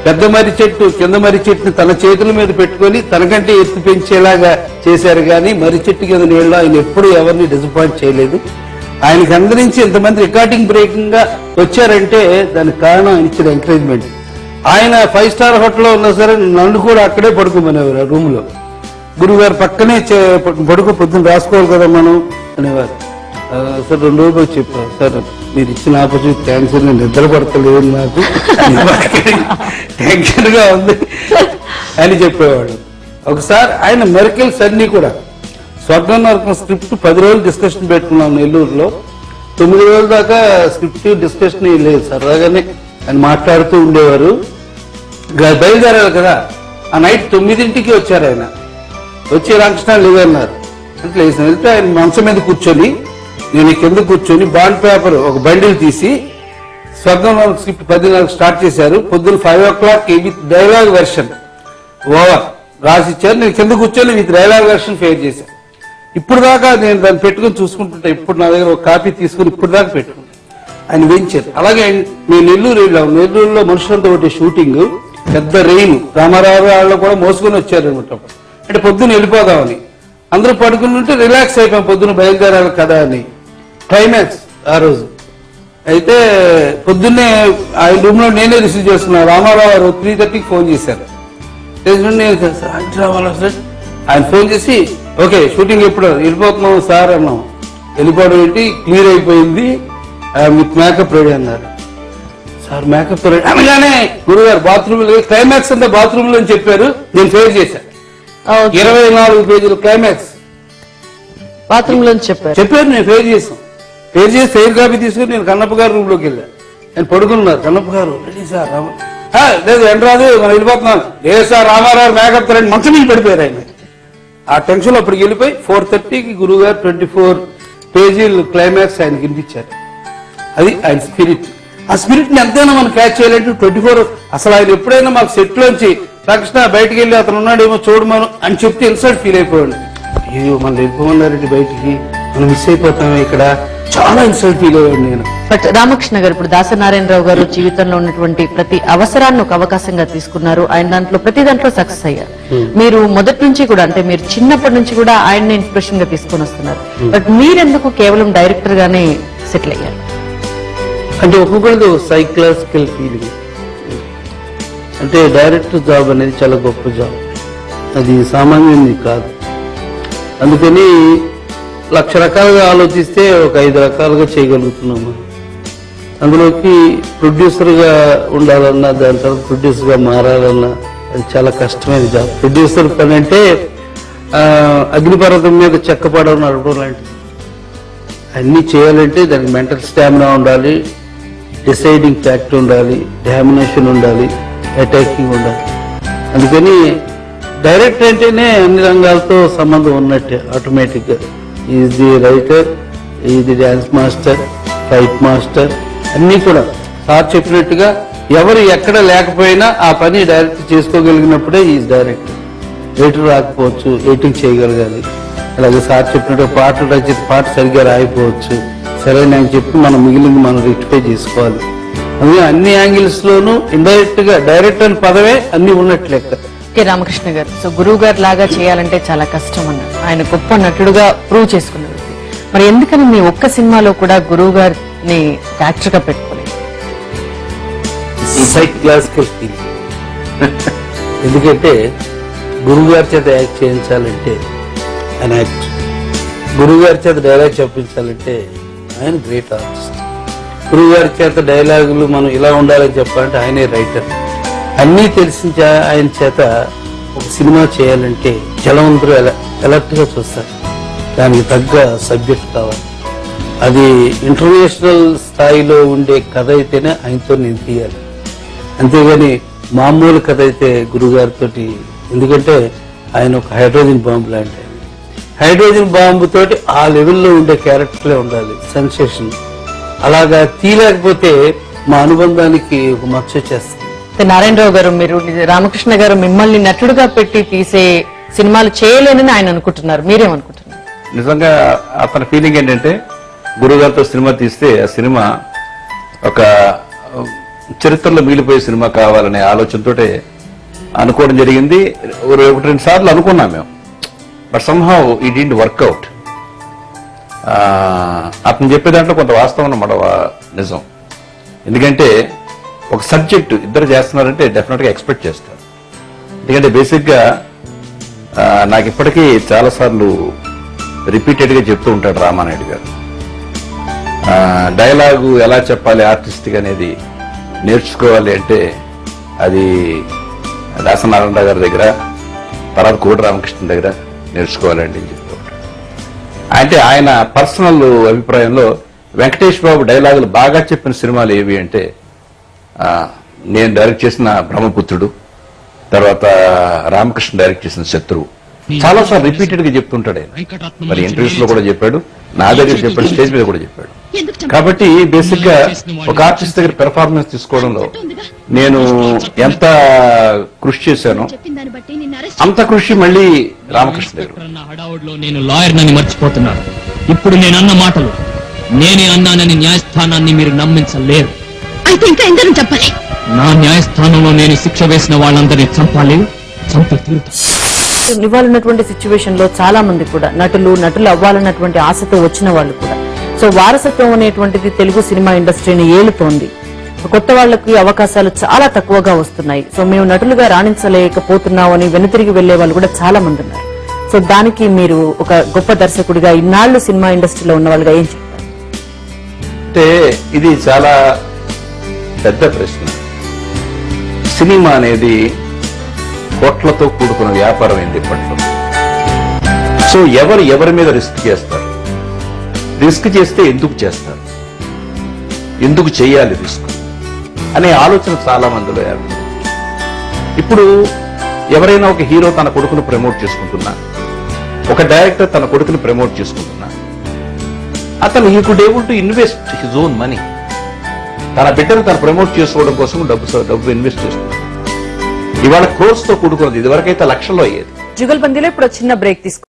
పెద్ద మర్రి చెట్టు కింద మర్రి చెట్టుని తన చేతుల మీద పెట్టుకొని తనకంటే ఎత్తు పెంచేలాగా చేశారు కానీ మర్రి చెట్టు కింద నీళ్ళు ఆయన ఎప్పుడు ఎవరిని డిసప్పాయింట్ చేయలేదు. ఆయనకి అందరించి ఇంతమంది రికార్డింగ్ బ్రేకింగ్ గా వచ్చారంటే దానికి కారణం ఆయన ఇచ్చిన ఎంకరేజ్మెంట్. ఆయన 5 స్టార్ హోటల్లో ఉన్నా సరే నన్ను కూడా అక్కడే పడుకోమనేవారు ఆ రూమ్ లో. గురుగారు పక్కనే పడుకో పొద్దున్న రాసుకోవాలి కదా మనం అనేవారు. సార్ 2 రోజులు చెప్పారు, సార్ మీరు ఇచ్చిన ఆపర్చునిటీ థ్యాంక్స్, నేను నిద్ర పడతలేదు, నాకు టెన్షన్ గా ఉంది అని చెప్పేవాడు. ఒకసారి ఆయన మెరికల్స్ అన్ని కూడా స్వర్గం నరకం స్క్రిప్ట్ 10 రోజులు డిస్కషన్ పెట్టుకున్నాం నెల్లూరులో. 9 రోజుల దాకా స్క్రిప్ట్ డిస్కషన్ లేదు, సరదాగానే ఆయన మాట్లాడుతూ ఉండేవారు. బయలుదేరారు కదా, ఆ నైట్ 9ంటికి వచ్చారు. ఆయన వచ్చి రామకృష్ణ లేదన్నారు అంటే లేచిన వెళ్తే ఆయన మంచం మీద కూర్చొని నేను కింద కూర్చొని బాండ్ పేపర్ ఒక బండిల్ తీసి స్వర్గం స్క్రిప్ట్ 10:30 స్టార్ట్ చేశారు. పొద్దున్న 5 o'clock with dialogue version over రాసిచ్చారు. నేను కింద కూర్చొని విత్ డైలాగ్ వెర్షన్ ఫేర్ చేశాను. ఇప్పుడు దాకా నేను దాన్ని పెట్టుకుని చూసుకుంటుంటా. ఇప్పుడు నా దగ్గర ఒక కాపీ తీసుకుని ఇప్పుడు దాకా పెట్టుకుంటా. ఆయన వేయించారు. అలాగే మేము నెల్లూరు వెళ్ళాము. నెల్లూరులో మనుషులంతా ఒకటి షూటింగ్, పెద్ద రెయిన్, రామారావు వాళ్ళు కూడా మోసుకొని వచ్చారు అనమాట. అంటే పొద్దున్న వెళ్ళిపోదామని అందరూ పడుకుని ఉంటే రిలాక్స్ అయిపోయాం, పొద్దున్న బయలుదేరాలి కదా అని. క్లైమాక్స్ ఆ రోజు అయితే పొద్దున్నే ఆయన రూమ్ లో నేనే రిసీవ్ చేస్తున్నాను. రామారావు గారు 3:30కి ఫోన్ చేశారు. ఆయన ఫోన్ చేసి ఓకే షూటింగ్ ఎప్పుడు వెళ్ళిపోతున్నాం సార్ అన్నాం. వెళ్ళిపోవడం ఏంటి, క్లియర్ అయిపోయింది విత్ మేకప్ రెడీ అన్నారు. సార్ మేకప్ రెడీ అనగానే గురుగారు బాత్రూమ్ క్లైమాక్స్ అంతా బాత్రూమ్ లో చెప్పారు. నేను ఫేర్ చేశాను. 24 పేజీలు క్లైమాక్స్ బాత్రూమ్ లో చెప్పారు. నేను ఫేర్ చేశాను. ఫేర్ చేసి ఫెయిర్ కాపీ తీసుకుని నేను కన్నప్ప గారు రూమ్ లోకి వెళ్ళాను. నేను పడుకున్నారు. కన్నప్ప గారు రెడీ సార్ లేదు ఎండరాదు మనం వెళ్ళిపోతున్నాను. లేదు సార్ రామారావు మేకప్ రండి మంచం మీద పడిపోయారు ఆయన. ఆ టెన్షన్ లో అప్పటికి వెళ్ళిపోయి 4:30కి గురువు గారు 24 పేజీలు క్లైమాక్స్ ఆయనకి వినిపించారు. అది ఆయన స్పిరిట్. ఆ స్పిరిట్ ని ఎంతైనా మనం క్యాచ్ చేయాలంటే 24 అసలు ఆయన ఎప్పుడైనా మాకు సెట్ లోంచి రాకృష్ణ బయటికి వెళ్ళి అతను ఉన్నాడేమో చూడమను అని చెప్తే ఇన్సల్ట్ ఫీల్ అయిపోయాడు. అయ్యో మనం వెళ్ళిపోమన్నారండి బయటికి, మనం మిస్ అయిపోతామే ఇక్కడ, చాలా ఇన్సల్ట్ ఫీల్ అయ్యాడు నేను. బట్ రామకృష్ణ గారు ఇప్పుడు దాసరి నారాయణరావు గారు జీవితంలో ఉన్నటువంటి ప్రతి అవసరాన్ని ఒక అవకాశంగా తీసుకున్నారు. ఆయన దాంట్లో ప్రతి దాంట్లో సక్సెస్ అయ్యారు. మీరు మొదటి నుంచి కూడా అంటే మీరు చిన్నప్పటి నుంచి కూడా ఆయన్ని ఇన్స్పిరేషన్ గా తీసుకొని వస్తున్నారు. బట్ మీరెందుకు కేవలం డైరెక్టర్ గానే సెటిల్ అయ్యారు? అంటే ఒక్కొక్కరిది సైకలాజికల్ ఫీలింగ్. అంటే డైరెక్టర్ జాబ్ అనేది చాలా గొప్ప జాబ్, అది సామాన్యుని కాదు. అందుకని 1,00,000 రకాలుగా ఆలోచిస్తే ఒక 5 రకాలుగా చేయగలుగుతున్నాము. అందులోకి ప్రొడ్యూసర్గా ఉండాలన్నా, దాని తర్వాత ప్రొడ్యూసర్గా మారాలన్నా అది చాలా కష్టమైన జాబ్. ప్రొడ్యూసర్ పని అంటే అగ్నిపర్వతం మీద చెక్కపడడం నడపడం లాంటిది. అన్నీ చేయాలంటే దానికి మెంటల్ స్టామినా ఉండాలి, డిసైడింగ్ ఫ్యాక్టర్ ఉండాలి, డామినేషన్ ఉండాలి, అటాకింగ్ ఉండాలి. అందుకని డైరెక్టర్ అంటేనే అన్ని రంగాలతో సంబంధం ఉన్నట్టే ఆటోమేటిక్ గా. Is the writer, is the dance master, fight master, అన్ని కూడా సార్ చెప్పినట్టుగా ఎవరు ఎక్కడ లేకపోయినా ఆ పని డైరెక్ట్ చేసుకోగలిగినప్పుడే ఈజ్ డైరెక్టర్. రైటర్ రాకపోవచ్చు, ఎడిటింగ్ చేయగలగాలి. అలాగే సార్ చెప్పినట్టు పాటలు రచిత పాట సరిగ్గా రాయిపోవచ్చు, సరే నేను చెప్పి మనం మిగిలింది మనం రెక్టిఫై చేసుకోవాలి. అందుకే అన్ని యాంగిల్స్ లోనూ ఇండైరెక్ట్ గా డైరెక్టర్ అని పదవే అన్ని ఉన్నట్టు లెక్క. రామకృష్ణ గారు, సో గురువు గారు లాగా చేయాలంటే చాలా కష్టం అన్నారు. ఆయన గొప్ప నటుడుగా ప్రూవ్ చేసుకున్నారు. మరి ఎందుకని మీ ఒక్క సినిమాలో కూడా గురువు గారిని యాక్టర్ గా పెట్టుకోలేదు? Psychological feeling. ఎందుకంటే గురువు గారి చేత యాక్ట్ చేయించాలంటే ఆయన యాక్టర్, గురువు గారి చేత డైలాగ్ చెప్పించాలంటే ఆయన గ్రేట్ ఆర్టిస్ట్, గురువు గారి చేత డైలాగులు మనం ఇలా ఉండాలని చెప్పాలంటే ఆయనే రైటర్. అన్నీ తెలిసిన ఆయన చేత ఒక సినిమా చేయాలంటే జలవంతులు ఎలర్ట్ గా చూస్తారు. దానికి తగ్గ సబ్జెక్ట్ కావాలి. అది ఇంటర్నేషనల్ స్థాయిలో ఉండే కథ అయితేనే ఆయనతో నేను తీయాలి. అంతేగాని మామూలు కథ అయితే గురుగారితో, ఎందుకంటే ఆయన ఒక హైడ్రోజన్ బాంబు లాంటి, హైడ్రోజన్ బాంబు తోటి ఆ లెవెల్లో ఉండే క్యారెక్టర్లే ఉండాలి, సెన్సేషన్. అలాగా తీయలేకపోతే మా అనుబంధానికి ఒక మచ్చ చేస్తుంది. నారాయణరావు గారు, మీరు రామకృష్ణ గారు మిమ్మల్ని నటుడుగా పెట్టి తీసే సినిమాలు చేయలేనని ఆయన అనుకుంటున్నారు, మీరేమనుకుంటున్నారు? నిజంగా అతని ఫీలింగ్ ఏంటంటే గురుగారితో సినిమా తీస్తే ఆ సినిమా ఒక చరిత్రలో మిగిలిపోయే సినిమా కావాలనే ఆలోచనతోటే అనుకోవడం జరిగింది. 1-2 సార్లు అనుకున్నాం మేము, but somehow it didn't work out. అతను చెప్పే దాంట్లో కొంత వాస్తవం అన్నమాట, నిజం. ఎందుకంటే ఒక సబ్జెక్టు ఇద్దరు చేస్తున్నారంటే డెఫినెట్ గా ఎక్స్పెక్ట్ చేస్తారు. ఎందుకంటే బేసిక్ గా నాకు ఇప్పటికీ చాలా సార్లు రిపీటెడ్ గా చెప్తూ ఉంటాడు రామానాయుడు గారు, డైలాగు ఎలా చెప్పాలి ఆర్టిస్ట్ అనేది నేర్చుకోవాలి అంటే అది దాసనారాయణరావు గారి దగ్గర, తర్వాత కోటి రామకృష్ణ దగ్గర నేర్చుకోవాలండి అని చెప్తూ ఉంటాడు. అంటే ఆయన పర్సనల్ అభిప్రాయంలో వెంకటేష్ బాబు డైలాగులు బాగా చెప్పిన సినిమాలు ఏవి అంటే నేను డైరెక్ట్ చేసిన బ్రహ్మపుత్రుడు, తర్వాత రామకృష్ణ డైరెక్ట్ చేసిన శత్రువు. చాలా సార్లు రిపీటెడ్ గా చెప్తుంటాడు ఆయన. మరి ఇంటర్వ్యూస్ లో కూడా చెప్పాడు, నా దగ్గర చెప్పాడు, స్టేజ్ మీద కూడా చెప్పాడు. కాబట్టి బేసిక్ గా ఒక ఆర్టిస్ట్ దగ్గర పెర్ఫార్మెన్స్ తీసుకోవడంలో నేను ఎంత కృషి చేశానో అంత కృషి మళ్ళీ రామకృష్ణ దగ్గర. హడావుడిలో నేను లాయర్ నని మర్చిపోతున్నాను. ఇప్పుడు నేను అన్న మాటలు నేనే అన్నానని న్యాయస్థానాన్ని మీరు నమ్మించలేరు. అయితే ఇంకా ఎందరూ చెప్పాలి. నా న్యాయస్థానంలో నేను శిక్ష వేసిన వాళ్ళందరినీ చంపాలి, చంపి తీరుతా. ఇవ్వాలన్నటువంటి సిచ్యువేషన్ లో చాలా మంది కూడా నటులు అవ్వాలన్నటువంటి ఆశతో వచ్చిన వాళ్ళు కూడా, సో వారసత్వం అనేటువంటిది తెలుగు సినిమా ఇండస్ట్రీని ఏలుతోంది. కొత్త వాళ్లకు అవకాశాలు చాలా తక్కువగా వస్తున్నాయి. సో మేము నటులుగా రాణించలేకపోతున్నాం అని వెనుతిరిగి వెళ్లే వాళ్ళు కూడా చాలా మంది ఉన్నారు. సో దానికి మీరు ఒక గొప్ప దర్శకుడిగా, ఇన్నాళ్లు సినిమా ఇండస్ట్రీలో ఉన్న వాళ్ళుగా ఏం చెప్తారు? అంటే ఇది చాలా పెద్ద ప్రశ్న. సినిమా అనేది కోట్లతో కూడుకున్న వ్యాపారం అయింది ఇప్పట్లో. సో ఎవరి మీద రిస్క్ చేస్తారు, రిస్క్ చేస్తే ఎందుకు చేస్తారు, ఎందుకు చేయాలి రిస్క్ అనే ఆలోచన చాలా మందిలో ఏర్పడింది. ఇప్పుడు ఎవరైనా ఒక హీరో తన కొడుకును ప్రమోట్ చేసుకుంటున్నా, ఒక డైరెక్టర్ తన కొడుకుని ప్రమోట్ చేసుకుంటున్నా, అతను he could able to invest his own money. తన బిడ్డను తను ప్రమోట్ చేసుకోవడం కోసం డబ్బు ఇన్వెస్ట్ చేస్తుంది. ఇవాళ క్రోర్స్ తో కూడుకున్నది, ఇదివరకైతే లక్షల్లో అయ్యేది. జుగల్బందీలో ఇప్పుడు చిన్న బ్రేక్ తీసుకుంటాం.